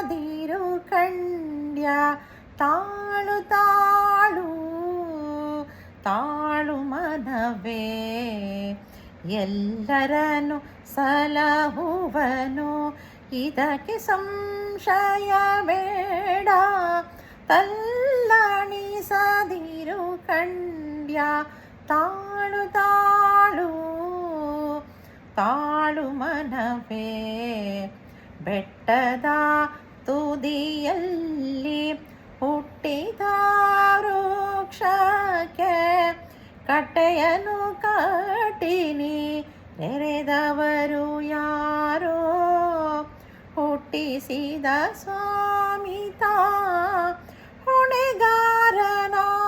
ತಲ್ಲಣಿಸದಿರು ಕಂಡ್ಯ ತಾಳು ತಾಳು ತಾಳು ಮನವೇ ಎಲ್ಲರನ್ನು ಸಲಹುವನು ಇದಕ್ಕೆ ಸಂಶಯ ಬೇಡ ತಲ್ಲಣಿಸದಿರು ಕಂಡ್ಯ ತಾಳು ತಾಳು ತಾಳು ಮನವೇ ಬೆಟ್ಟದ ತುದಿಯಲ್ಲಿ ಹುಟ್ಟಿದ ವೃಕ್ಷಕ್ಕೆ ಕಟ್ಟೆಯನ್ನು ಕಟ್ಟಿನಿ ನೆರೆದವರು ಯಾರೋ ಹುಟ್ಟಿಸಿದ ಸ್ವಾಮಿತ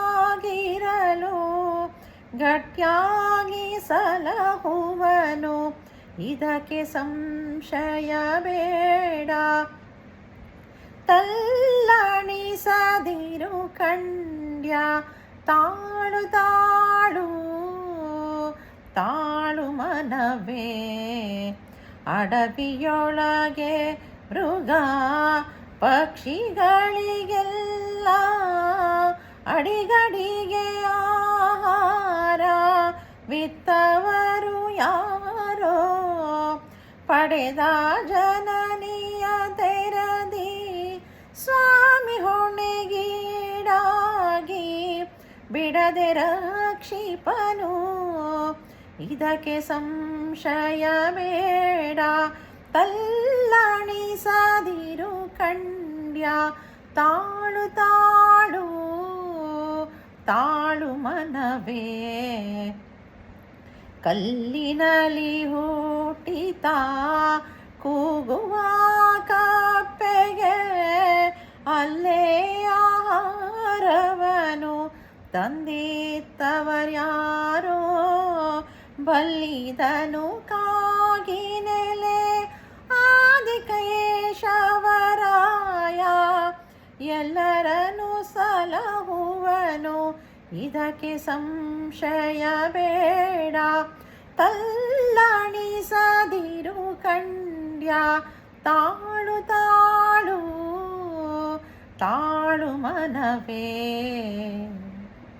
ಹೊಣೆಗಾರನಾಗಿರಲು ಗಟ್ಟಿಯಾಗಿ ಸಲಹುವನು ಇದಕ್ಕೆ ಸಂಶಯ ಬೇಡ ತಲ್ಲಣಿಸದಿರು ಕಂಡ್ಯ ತಾಳು ತಾಳು ತಾಳು ಮನವೇ ಅಡವಿಯೊಳಗೆ ಮೃಗ ಪಕ್ಷಿಗಳಿಗೆಲ್ಲ ಅಡಿಗಡಿಗೆ ಆಹಾರ ವಿತ್ತವರು ಯಾರೋ ಪಡೆದ ಜನನಿಯ ತೆರದಿ ಸ್ವಾಮಿ ಹೊಣೆಗೀಡಾಗಿ ಬಿಡದೆ ರಕ್ಷಿಪನು ಇದಕ್ಕೆ ಸಂಶಯ ಬೇಡ ತಲ್ಲಣಿಸದಿರು ಕಂಡ್ಯ ತಾಳು ತಾಳು ತಾಳು ಮನವೇ ಕಲ್ಲಿನಲ್ಲಿ ಹುಟ್ಟಿತ ಕೂಗುವ ಕಪ್ಪೆಗೆ ಅಲ್ಲೇ ಆಹಾರವನು ತಂದಿತ್ತವರ್ಯಾರೋ ಬಲ್ಲಿದನು ಕಾಗಿನೆಲೆ ಆದಿಕೇಶವರಾಯ ಎಲ್ಲರನ್ನು ಸಲಹುವನು ಇದಕ್ಕೆ ಸಂಶಯ ಬೇಡ ತಲ್ಲಣಿಸದಿರು ಕಂಡ್ಯ ತಾಳು ತಾಳು ತಾಳು ಮನವೇ